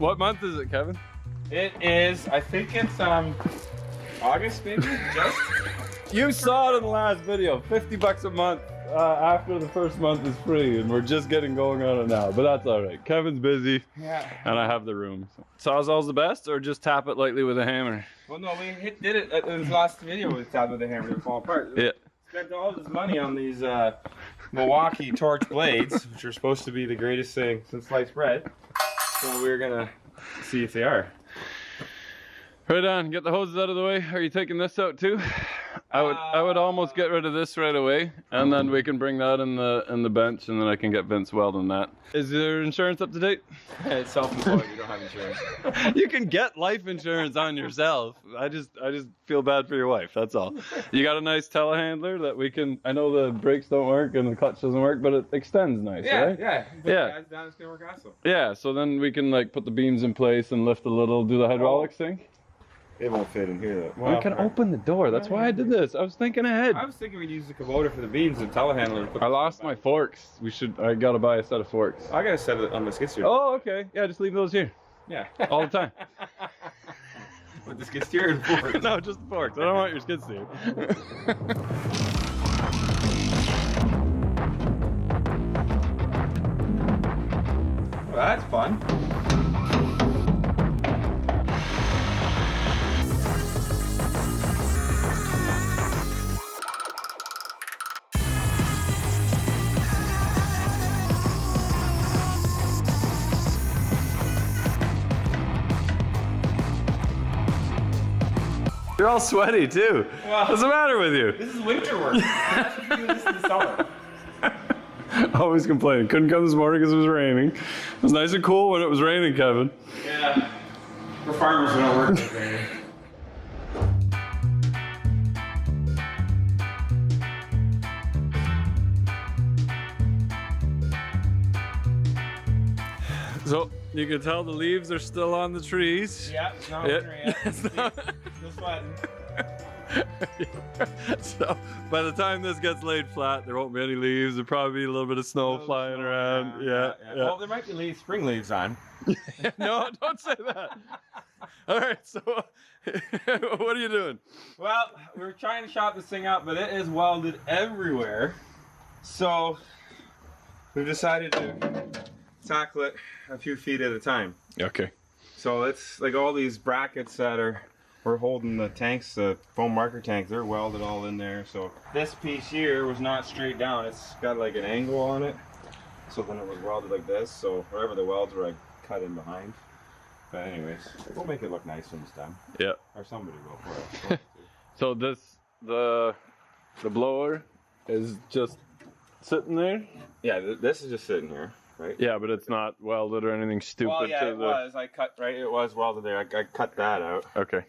What month is it, Kevin? It is, I think it's August maybe, just? You saw it in the last video, 50 bucks a month after the first month is free, and we're just getting going on it now, but that's all right. Kevin's busy, and I have the room. Sawzall's the best, or just tap it lightly with a hammer? Well, no, we did it in the last video with tap with the hammer to fall apart. Yeah. Spent all this money on these Milwaukee torch blades, which are supposed to be the greatest thing since sliced bread. So we're gonna see if they are. Right on, get the hoses out of the way. Are you taking this out too? I would almost get rid of this right away, and then we can bring that in the bench, and then I can get Vince welding that. Is your insurance up to date? It's self-employed, you don't have insurance. You can get life insurance on yourself. I just feel bad for your wife, that's all. You got a nice telehandler that we can, I know the brakes don't work and the clutch doesn't work, but it extends nice, right? Yeah. Yeah. Down, it's gonna work awesome. Yeah, so then we can like put the beams in place and lift a little, do the hydraulics thing. It won't fit in here though. Well, we can open the door, that's why I did this. I was thinking ahead. I was thinking we'd use the Kubota for the beams and telehandler. I lost my forks. I gotta buy a set of forks. I gotta set it on the skid steer. Oh, okay. Yeah, just leave those here. Yeah. All the time. With the skid steer and forks. No, just the forks. I don't want your skid steer. Well, that's fun. You're all sweaty too. Well, what's the matter with you? This is winter work. That's what you do this in the summer. Always complaining. Couldn't come this morning because it was raining. It was nice and cool when it was raining, Kevin. Yeah. For farmers who don't work with raining. So you can tell the leaves are still on the trees. Yeah, it's not winter yet. Still sweating. So by the time this gets laid flat, there won't be any leaves. There'll probably be a little bit of snow flying around. Yeah. Well, there might be leaves, spring leaves on. No, don't say that. All right, so what are you doing? Well, we're trying to shop this thing out, but it is welded everywhere. So we've decided to tackle it a few feet at a time. Okay. So it's like all these brackets that we're holding the tanks, the foam marker tanks, they're welded all in there. So this piece here was not straight down. It's got like an angle on it. So then it was welded like this. So wherever the welds were, I cut in behind. But anyways, we'll make it look nice when it's done. Yeah. Or somebody will for us. So the blower is just sitting there? Yeah, this is just sitting here. Right? Yeah, but it's not welded or anything stupid. Well, yeah, it was. I cut, right? It was welded there. I cut that out. Okay.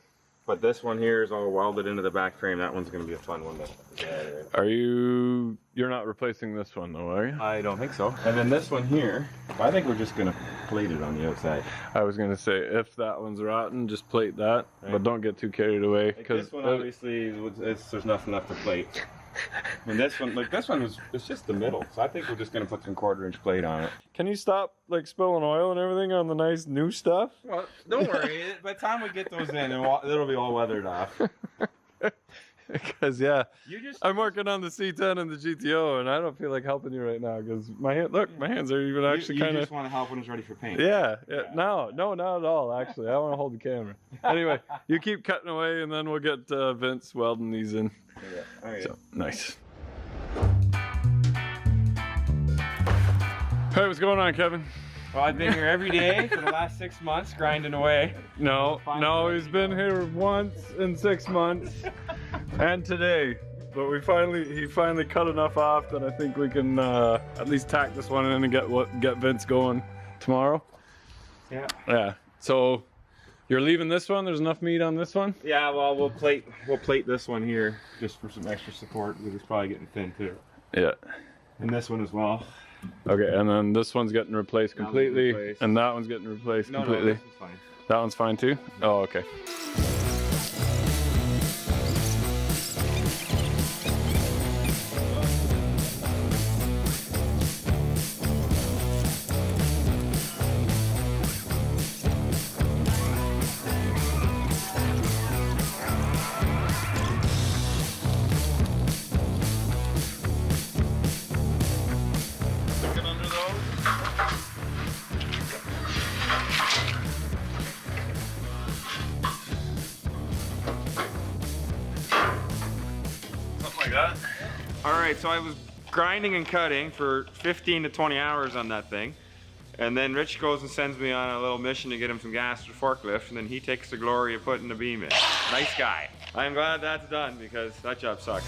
But this one here is all welded into the back frame. That one's going to be a fun one to get. Are you're not replacing this one though, are you? I don't think so. And then this one here, I think we're just going to plate it on the outside. I was going to say, if that one's rotten, just plate that, right. But don't get too carried away. Like this one, obviously, there's nothing left to plate. And this one, it's just the middle. So I think we're just going to put some 1/4-inch plate on it. Can you stop like spilling oil and everything on the nice new stuff? Well, don't worry. By the time we get those in, it'll be all weathered off. Because yeah, I'm working on the C10 and the GTO, and I don't feel like helping you right now because my hands are even actually kind of. You just want to help when it's ready for paint. Yeah. No, not at all. Actually, I want to hold the camera. Anyway, you keep cutting away, and then we'll get Vince welding these in. Yeah. All right. So nice. Hey, what's going on, Kevin? Well, I've been here every day for the last 6 months, grinding away. No, he's been here once in 6 months, and today. But he finally cut enough off that I think we can at least tack this one in and get Vince going tomorrow. Yeah. Yeah. So you're leaving this one. There's enough meat on this one. Yeah. Well, we'll plate this one here just for some extra support because it's probably getting thin too. Yeah. And this one as well. Okay, and then this one's getting replaced completely, and that one's getting replaced completely. No, this is fine. That one's fine too? Oh, okay. right, so I was grinding and cutting for 15 to 20 hours on that thing. And then Rich goes and sends me on a little mission to get him some gas for the forklift, and then he takes the glory of putting the beam in. Nice guy. I'm glad that's done because that job sucks.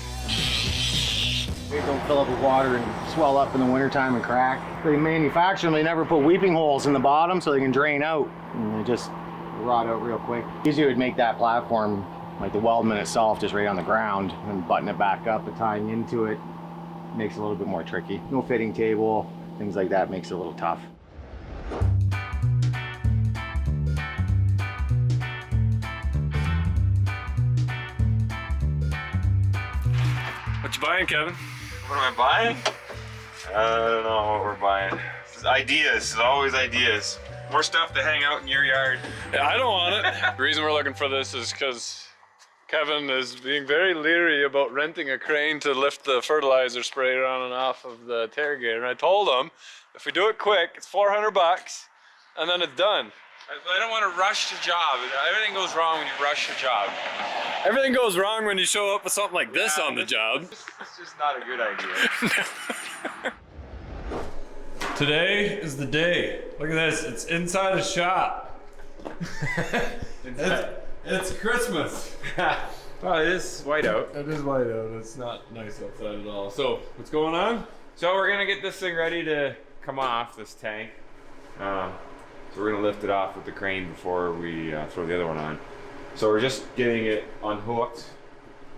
They don't fill up with water and swell up in the wintertime and crack. They manufacture them, they never put weeping holes in the bottom so they can drain out. And they just rot out real quick. Usually it would make that platform, like the weldment itself, just right on the ground and button it back up, but tying into it makes it a little bit more tricky. No fitting table, things like that makes it a little tough. What you buying, Kevin? What am I buying? I don't know what we're buying. It's ideas, it's always ideas. More stuff to hang out in your yard. Yeah, I don't want it. The reason we're looking for this is because Kevin is being very leery about renting a crane to lift the fertilizer sprayer on and off of the TerraGator. And I told him, if we do it quick, it's 400 bucks, and then it's done. I don't want to rush the job. Everything goes wrong when you rush the job. Everything goes wrong when you show up with something like this on the job. It's just not a good idea. Today is the day. Look at this, it's inside a shop. It's Christmas. Well, it is white out. It is white out, it's not nice outside at all. So, what's going on? So we're gonna get this thing ready to come off, this tank. So we're gonna lift it off with the crane before we throw the other one on. So we're just getting it unhooked,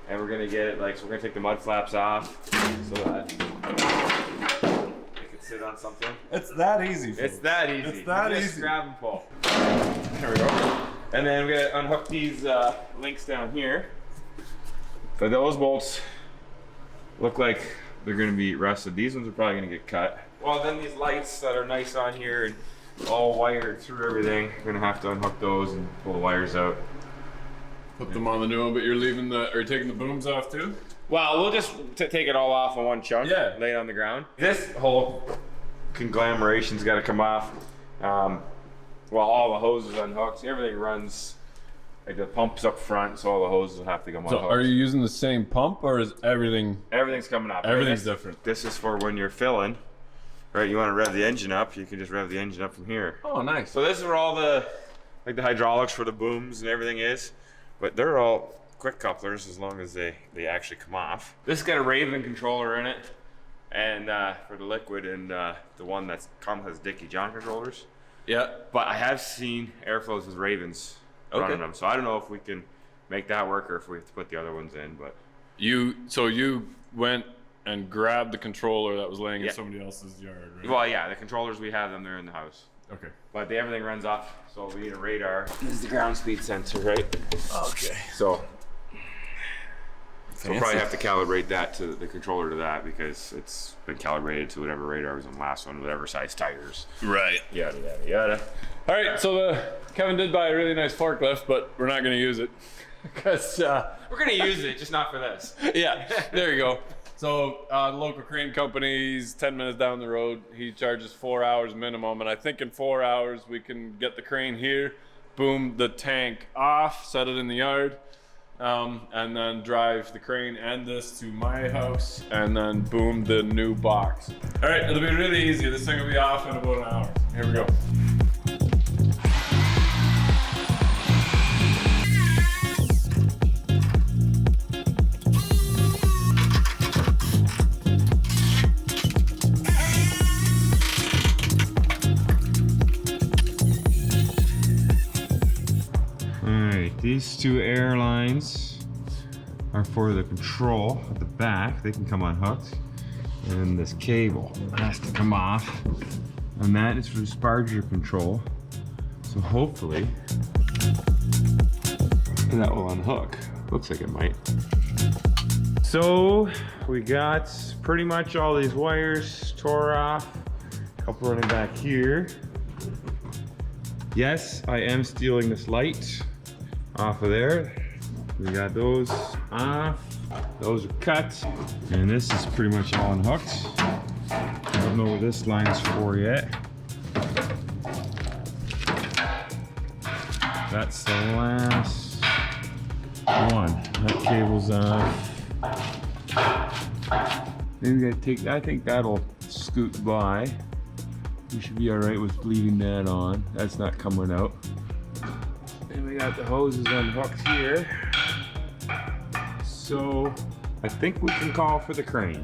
and we're gonna get it so we're gonna take the mud flaps off so that it can sit on something. It's that easy. It's that easy. It's that just easy. Grab and pull. There we go. And then we're gonna unhook these links down here. But those bolts look like they're gonna be rusted. These ones are probably gonna get cut. Well, then these lights that are nice on here and all wired through everything, we're gonna have to unhook those and pull the wires out. Put them on the new one, but you're leaving are you taking the booms off too? Well, we'll just take it all off in one chunk, Yeah. lay it on the ground. This whole conglomeration's gotta come off. Well, all the hoses unhooked. Everything runs, like the pump's up front, so all the hoses will have to come unhooked. So are you using the same pump or is everything? Everything's coming up. Everything's different. This is for when you're filling, right? You want to rev the engine up, you can just rev the engine up from here. Oh, nice. So this is where all the hydraulics for the booms and everything is, but they're all quick couplers as long as they actually come off. This has got a Raven controller in it, and for the liquid, and the one that's has Dickie John controllers. Yeah. But I have seen airflows with Ravens running them, so I don't know if we can make that work or if we have to put the other ones in. But so you went and grabbed the controller that was laying in somebody else's yard, right? Well, yeah, the controllers we have them there in the house. Okay. But everything runs off, so we need a radar. This is the ground speed sensor, right? Okay. So we'll probably have to calibrate that to the controller to that because it's been calibrated to whatever radar was on the last one, whatever size tires. Right. Yada yada yada. All right, so Kevin did buy a really nice forklift, but we're not going to use it because we're gonna use it, just not for this. Yeah, there you go. So the local crane company's 10 minutes down the road. He charges 4 hours minimum, and I think in 4 hours we can get the crane here, boom the tank off, set it in the yard, and then drive the crane and this to my house, and then boom the new box. All right, it'll be really easy. This thing will be off in about an hour. Here we go. These two air lines are for the control at the back. They can come unhooked. And this cable has to come off. And that is for the sparger control. So hopefully that will unhook. Looks like it might. So we got pretty much all these wires tore off. A couple running back here. Yes, I am stealing this light off of there. We got those off. Those are cut. And this is pretty much all unhooked. I don't know what this line's for yet. That's the last one. That cable's off. Then we gotta take, I think that'll scoot by. We should be alright with leaving that on. That's not coming out. And we got the hoses on hooks here. So I think we can call for the crane.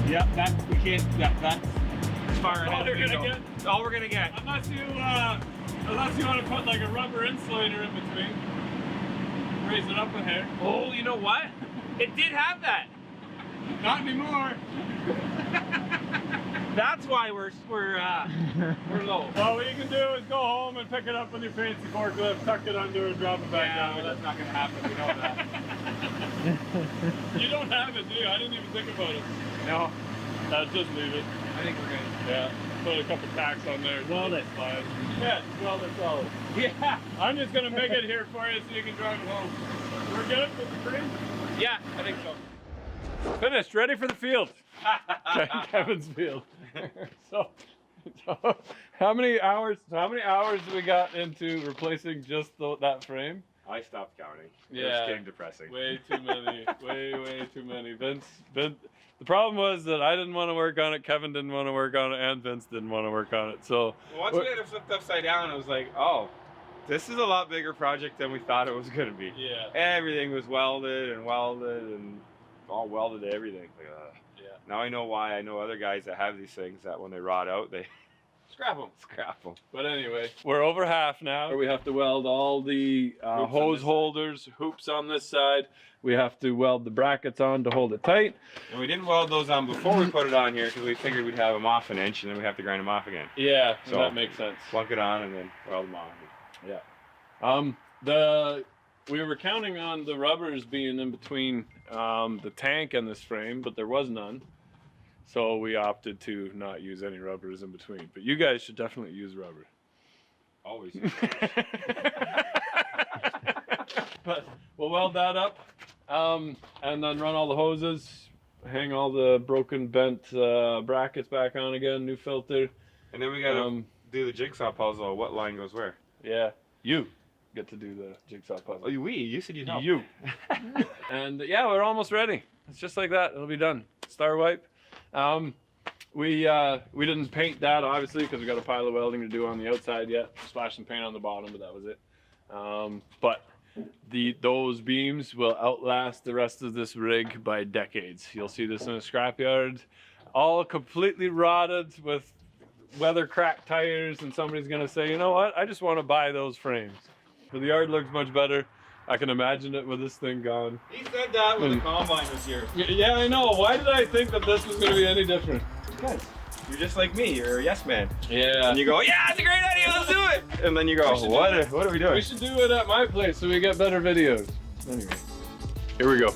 Yep, that we can't. Yeah, that's as far ahead. All we're gonna get. That's all we're gonna get. Unless you want to put like a rubber insulator in between, raise it up a hair. Oh, you know what? It did have that. Not anymore. That's why we're low. All you can do is go home and pick it up with your fancy forklift, tuck it under, and drop it back Yeah, down. well, that's not gonna happen. We know that. You don't have it, do you? I didn't even think about it. No, Just leave it. I think we're good. Yeah. Put a couple tacks on there. Weld it. Slide. Yeah, weld it solid. Yeah. I'm just gonna make it here for you so you can drive it home. We're good with the crane? Yeah, I think so. Finished, ready for the field. Kevin's field. so how many hours do we got into replacing just that frame? I stopped counting. Yeah. It was getting depressing. Way too many. way too many. Vince, the problem was that I didn't want to work on it, Kevin didn't want to work on it, and Vince didn't want to work on it. So Once we had it flipped upside down, I was like, oh, this is a lot bigger project than we thought it was gonna be. yeah. Everything was welded and all welded to everything. Like, Yeah. Now I know why. I know other guys that have these things that when they rot out, they Scrap them. scrap them. But anyway, we're over half now. We have to weld all the on hose this holders, hoops on this side. We have to weld the brackets on to hold it tight. And we didn't weld those on before we put it on here because we figured we'd have them off an inch and then we have to grind them off again. Yeah, So- that makes sense. Plunk it on and then weld them on. We were counting on the rubbers being in between the tank and this frame, but there was none. So we opted to not use any rubbers in between. But you guys should definitely use rubber. Always. But we'll weld that up and then run all the hoses, hang all the broken, bent brackets back on again, new filter. And then we gotta do the jigsaw puzzle. What line goes where? Yeah, you get to do the jigsaw puzzle. Oh, you said you'd help. You. And yeah, we're almost ready. It's just like that. It'll be done. Star wipe. We didn't paint that obviously because we got a pile of welding to do on the outside yet. Splash some paint on the bottom, but that was it. But those beams will outlast the rest of this rig by decades. You'll see this in a scrapyard, all completely rotted with weather cracked tires, and somebody's gonna say, you know what, I just want to buy those frames. But the yard looks much better. I can imagine it with this thing gone. He said that when the combine was here. Yeah, I know. Why did I think that this was going to be any different? Because you're just like me. You're a yes man. Yeah. And you go, yeah, it's a great idea. Let's do it. And then you go, what are we doing? We should do it at my place so we get better videos. Anyway, here we go.